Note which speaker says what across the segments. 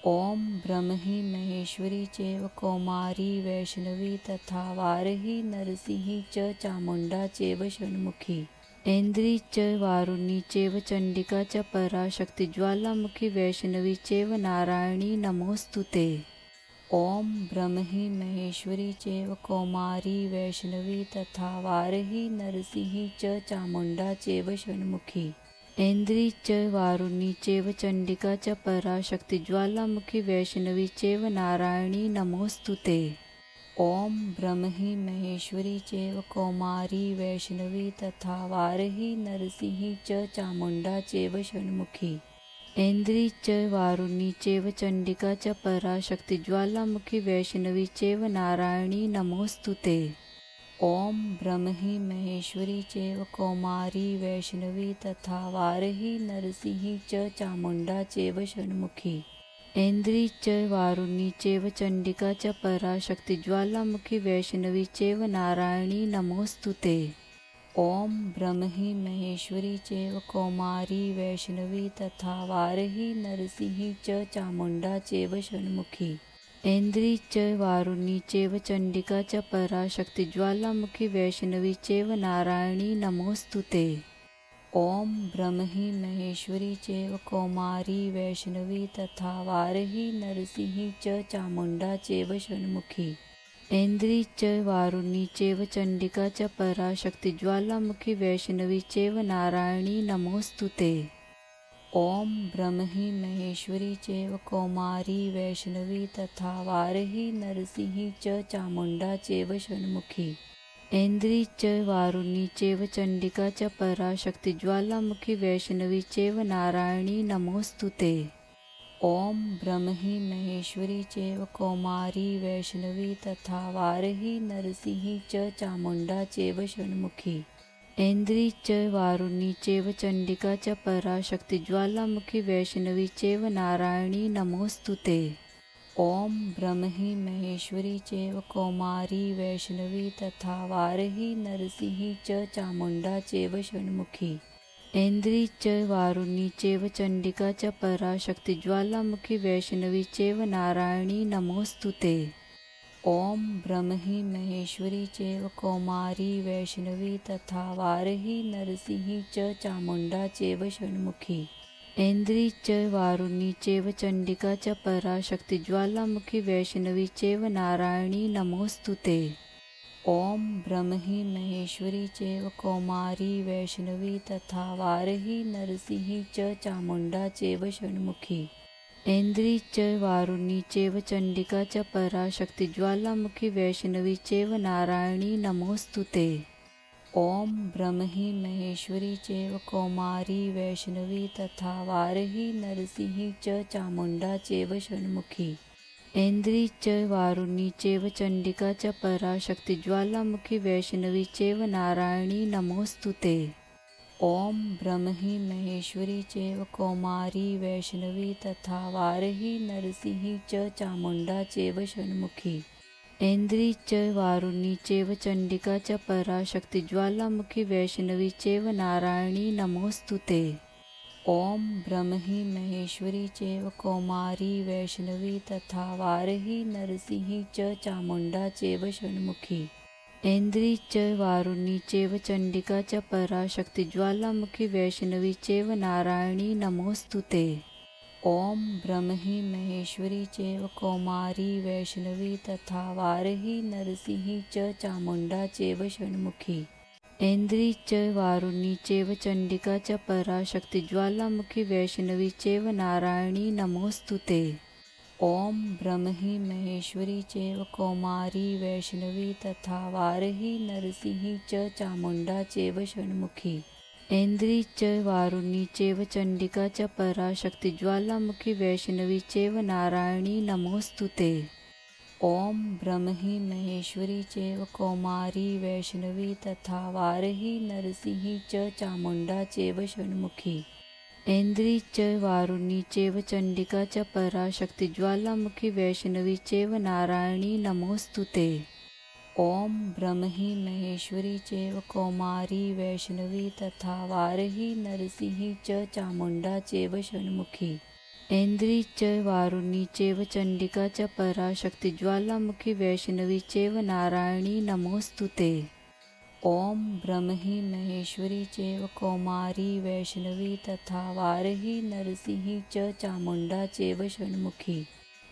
Speaker 1: ॐ ब्रह्महि महेश्वरी चैव कौमारी वैष्णवी तथा वारही नरसिंही च चामुण्डा चैव षण्मुखी ऐन्द्री च वारुणी चैव चण्डिका च पराशक्ति ज्वालामुखी वैष्णवी चैव नारायणी नमोऽस्तुते। ॐ ब्रह्महि महेश्वरी चैव कौमारी वैष्णवी तथा वारही नरसिंही च चामुण्डा चैव षण्मुखी ऐन्द्री च वारुणी चैव चण्डिका च पराशक्ति ज्वालामुखी वैष्णवी चैव नारायणी नमोऽस्तुते। ॐ ब्रह्महि महेश्वरी चैव कौमारी वैष्णवी तथा वारही नरसिंही च चामुण्डा चैव षण्मुखी ऐन्द्री च वारुणी चैव चण्डिका च पराशक्ति ज्वालामुखी वैष्णवी चैव नारायणी नमोऽस्तुते। ॐ ब्रह्महि महेश्वरी चैव कौमारी वैष्णवी तथा वारही नरसिंही च चामुण्डा चैव षण्मुखी ऐन्द्री च वारुणी चैव चण्डिका च पराशक्ति ज्वालामुखी वैष्णवी चैव नारायणी नमोऽस्तुते। ॐ ब्रह्महि महेश्वरी चैव कौमारी वैष्णवी तथा वारही नरसिंही च चामुण्डा चैव षण्मुखी ऐन्द्री च वारुणी चैव चण्डिका च पराशक्ति ज्वालामुखी वैष्णवी चैव नारायणी नमोऽस्तुते। ॐ ब्रह्महि महेश्वरी चैव कौमारी वैष्णवी तथा वारही नरसिंही च चामुण्डा चैव षण्मुखी ऐन्द्री च वारुणी चैव चण्डिका च पराशक्ति ज्वालामुखी वैष्णवी चैव नारायणी नमोऽस्तुते। ॐ ब्रह्महि महेश्वरी चैव कौमारी वैष्णवी तथा वारही नरसिंही च चामुण्डा चैव षण्मुखी ऐन्द्री च वारुणी चैव चण्डिका च पराशक्ति ज्वालामुखी वैष्णवी चैव नारायणी नमोऽस्तुते। ॐ ब्रह्महि महेश्वरी चैव कौमारी वैष्णवी तथा वारही नरसिंही च चामुण्डा चैव षण्मुखी ऐन्द्री च वारुणी चैव चण्डिका च पराशक्ति ज्वालामुखी वैष्णवी चैव नारायणी नमोऽस्तुते। ॐ ब्रह्महि महेश्वरी चैव कौमारी वैष्णवी तथा वारही नरसिंही च चामुण्डा चैव षण्मुखी ऐन्द्री च वारुणी चैव चण्डिका च पराशक्ति ज्वालामुखी वैष्णवी चैव नारायणी नमोऽस्तुते। ॐ ब्रह्महि महेश्वरी चैव कौमारी वैष्णवी तथा वारही नरसिंही च चामुण्डा चैव षण्मुखी ऐन्द्री च वारुणी चैव चण्डिका च पराशक्ति ज्वालामुखी वैष्णवी चैव नारायणी नमोऽस्तुते। ॐ ब्रह्महि महेश्वरी चैव कौमारी वैष्णवी तथा वारही नरसिंही च चामुण्डा चैव षण्मुखी ऐन्द्री च वारुणी चैव चण्डिका च पराशक्ति ज्वालामुखी वैष्णवी चैव नारायणी नमोऽस्तुते। ॐ ब्रह्महि महेश्वरी चैव कौमारी वैष्णवी तथा वारही नरसिंही च चामुण्डा चैव षण्मुखी ऐन्द्री च वारुणी चैव चण्डिका च पराशक्ति ज्वालामुखी वैष्णवी चैव नारायणी नमोऽस्तुते। ॐ ब्रह्महि महेश्वरी चैव कौमारी वैष्णवी तथा वारही नरसिंही च चामुण्डा चैव षण्मुखी ऐन्द्री च वारुणी चैव चण्डिका च पराशक्ति ज्वालामुखी वैष्णवी चैव नारायणी नमोऽस्तुते। ॐ ब्रह्महि महेश्वरी चैव कौमारी वैष्णवी तथा वारही नरसिंही च चामुण्डा चैव षण्मुखी ऐन्द्री च वारुणी चैव चण्डिका च पराशक्ति ज्वालामुखी वैष्णवी चैव नारायणी नमोऽस्तुते। ॐ ब्रह्महि महेश्वरी चैव कौमारी वैष्णवी तथा वारही नरसिंही च चामुण्डा चैव षण्मुखी ऐन्द्री च वारुणी चैव चण्डिका च पराशक्ति ज्वालामुखी वैष्णवी चैव नारायणी नमोऽस्तुते। ॐ ब्रह्महि महेश्वरी चैव कौमारी वैष्णवी तथा वारही नरसिंही च चामुण्डा चैव षण्मुखी ऐन्द्री च वारुणी चैव चण्डिका च पराशक्ति ज्वालामुखी वैष्णवी चैव नारायणी नमोऽस्तुते। ॐ ब्रह्महि महेश्वरी चैव कौमारी वैष्णवी तथा वारही नरसिंही च चामुण्डा चैव षण्मुखी ऐन्द्री च वारुणी चैव चण्डिका च पराशक्ति ज्वालामुखी वैष्णवी चैव नारायणी नमोऽस्तुते। ॐ ब्रह्महि महेश्वरी चैव कौमारी वैष्णवी तथा वारही नरसिंही च चामुण्डा चैव षण्मुखी ऐन्द्री च वारुणी चैव चण्डिका च पराशक्ति ज्वालामुखी वैष्णवी चैव नारायणी नमोऽस्तुते। ॐ ब्रह्महि महेश्वरी चैव कौमारी वैष्णवी तथा वाराही नरसिंही च चामुण्डा चैव षण्मुखी।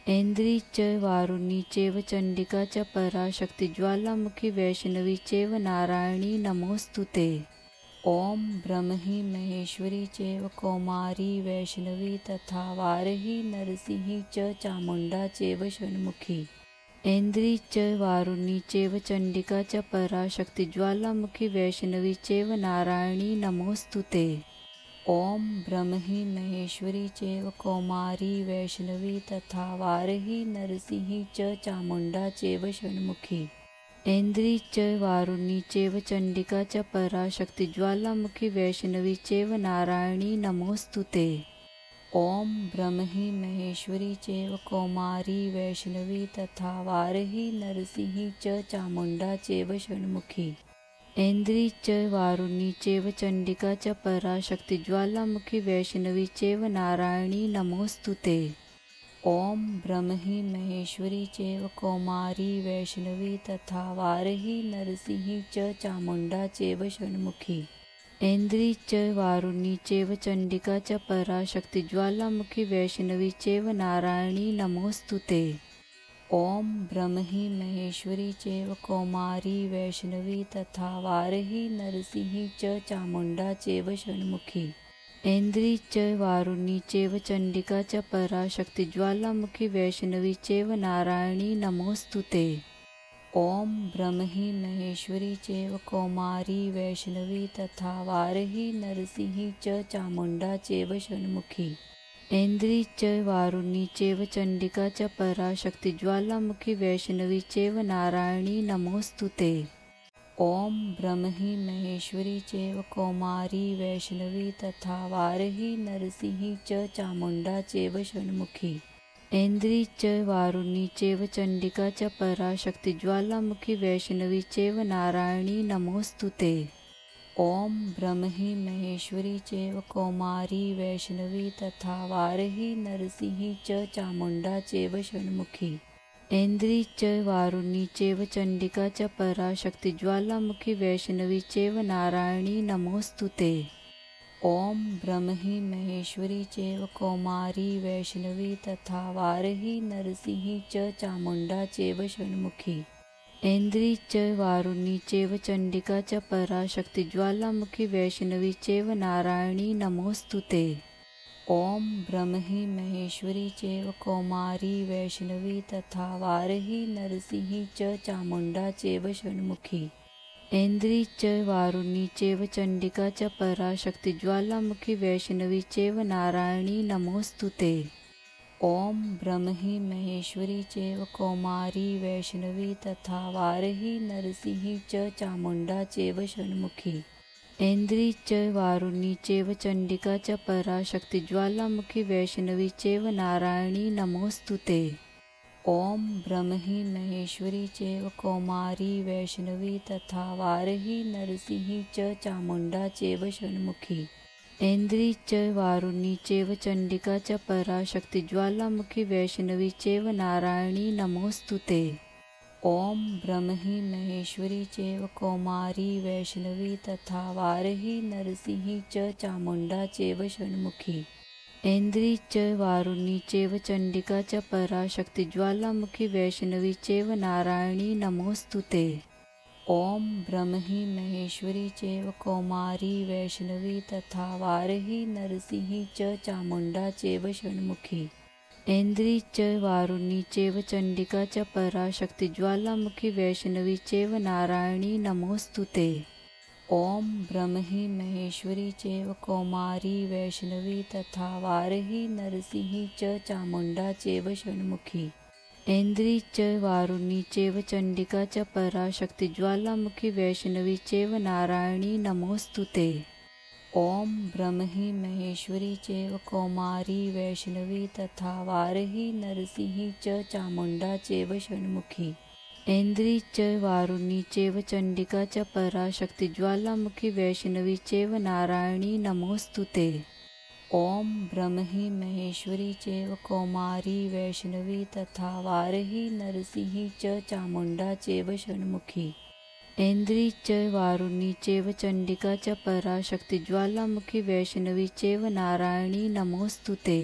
Speaker 1: ऐन्द्री च वारुणी चैव चण्डिका च पराशक्ति ज्वालामुखी वैष्णवी चैव नारायणी नमोऽस्तुते। ॐ ब्रह्महि महेश्वरी चैव कौमारी वैष्णवी तथा वाराही नरसिंही च चामुण्डा चैव षण्मुखी। ऐन्द्री च वारुणी चैव चण्डिका च पराशक्ति ज्वालामुखी वैष्णवी चैव नारायणी नमोऽस्तुते। ॐ ब्रह्महि महेश्वरी चैव कौमारी वैष्णवी तथा वाराही नरसिंही च चामुण्डा चैव षण्मुखी। ऐन्द्री च वारुणी चैव चण्डिका च पराशक्ति ज्वालामुखी वैष्णवी चैव नारायणी नमोऽस्तुते। ॐ ब्रह्महि महेश्वरी चैव कौमारी वैष्णवी तथा वाराही नरसिंही च चामुण्डा चैव षण्मुखी। ऐन्द्री च वारुणी चैव चण्डिका च पराशक्ति ज्वालामुखी वैष्णवी चैव नारायणी नमोऽस्तुते। ॐ ब्रह्महि महेश्वरी चैव कौमारी वैष्णवी तथा वाराही नरसिंही च चामुण्डा चैव षण्मुखी। ऐन्द्री च वारुणी चैव चण्डिका च पराशक्ति ज्वालामुखी वैष्णवी चैव नारायणी नमोऽस्तुते। ॐ ब्रह्महि महेश्वरी चैव कौमारी वैष्णवी तथा वाराही नरसिंही च चामुण्डा चैव षण्मुखी। ऐन्द्री च वारुणी चैव चण्डिका च पराशक्ति ज्वालामुखी वैष्णवी चैव नारायणी नमोऽस्तुते। ॐ ब्रह्महि महेश्वरी चैव कौमारी वैष्णवी तथा वाराही नरसिंही च चामुण्डा चैव षण्मुखी। ऐन्द्री च वारुणी चैव चण्डिका च पराशक्ति ज्वालामुखी वैष्णवी चैव नारायणी नमोऽस्तुते। ॐ ब्रह्महि महेश्वरी चैव कौमारी वैष्णवी तथा वाराही नरसिंही च चामुण्डा चैव षण्मुखी। ऐन्द्री च वारुणी चैव चण्डिका च पराशक्ति ज्वालामुखी वैष्णवी चैव नारायणी नमोऽस्तुते। ॐ ब्रह्महि महेश्वरी चैव कौमारी वैष्णवी तथा वाराही नरसिंही च चामुण्डा चैव षण्मुखी। ऐन्द्री च वारुणी चैव चण्डिका च पराशक्ति ज्वालामुखी वैष्णवी चैव नारायणी नमोऽस्तुते। ॐ ब्रह्महि महेश्वरी चैव कौमारी वैष्णवी तथा वाराही नरसिंही च चामुण्डा चैव षण्मुखी। ऐन्द्री च वारुणी चैव चण्डिका च पराशक्ति ज्वालामुखी वैष्णवी चैव नारायणी नमोऽस्तुते। ॐ ब्रह्महि महेश्वरी चैव कौमारी वैष्णवी तथा वाराही नरसिंही च चामुण्डा चैव षण्मुखी। ऐन्द्री च वारुणी चैव चण्डिका च पराशक्ति ज्वालामुखी वैष्णवी चैव नारायणी नमोऽस्तुते। ॐ ब्रह्महि महेश्वरी चैव कौमारी वैष्णवी तथा वाराही नरसिंही च चामुण्डा चैव षण्मुखी। ऐन्द्री च वारुणी चैव चण्डिका च पराशक्ति ज्वालामुखी वैष्णवी चैव नारायणी नमोऽस्तुते। ॐ ब्रह्महि महेश्वरी चैव कौमारी वैष्णवी तथा वाराही नरसिंही च चामुण्डा चैव षण्मुखी। ऐन्द्री च वारुणी चैव चण्डिका च पराशक्ति ज्वालामुखी वैष्णवी चैव नारायणी नमोऽस्तुते। ॐ ब्रह्महि महेश्वरी चैव कौमारी वैष्णवी तथा वाराही नरसिंही च चामुण्डा चैव षण्मुखी। ऐन्द्री च वारुणी चैव चण्डिका च पराशक्ति ज्वालामुखी वैष्णवी चैव नारायणी नमोऽस्तुते। ॐ ब्रह्महि महेश्वरी चैव कौमारी वैष्णवी तथा वाराही नरसिंही च चामुण्डा चैव षण्मुखी। ऐन्द्री च वारुणी चैव चण्डिका च पराशक्ति ज्वालामुखी वैष्णवी चैव नारायणी नमोऽस्तुते। ॐ ब्रह्महि महेश्वरी चैव कौमारी वैष्णवी तथा वाराही नरसिंही च चामुण्डा चैव षण्मुखी। ऐन्द्री च वारुणी चैव चण्डिका च पराशक्ति ज्वालामुखी वैष्णवी चैव नारायणी नमोऽस्तुते। ॐ ब्रह्महि महेश्वरी चैव कौमारी वैष्णवी तथा वाराही नरसिंही च चामुण्डा चैव षण्मुखी। ऐन्द्री च वारुणी चैव चण्डिका च पराशक्ति ज्वालामुखी वैष्णवी चैव नारायणी नमोऽस्तुते। ॐ ब्रह्महि महेश्वरी चैव कौमारी वैष्णवी तथा वारही नरसिंही च चामुण्डा चैव षण्मुखी ऐन्द्री च वारुणी चैव चण्डिका च पराशक्ति ज्वालामुखी वैष्णवी चैव नारायणी नमोऽस्तु ते।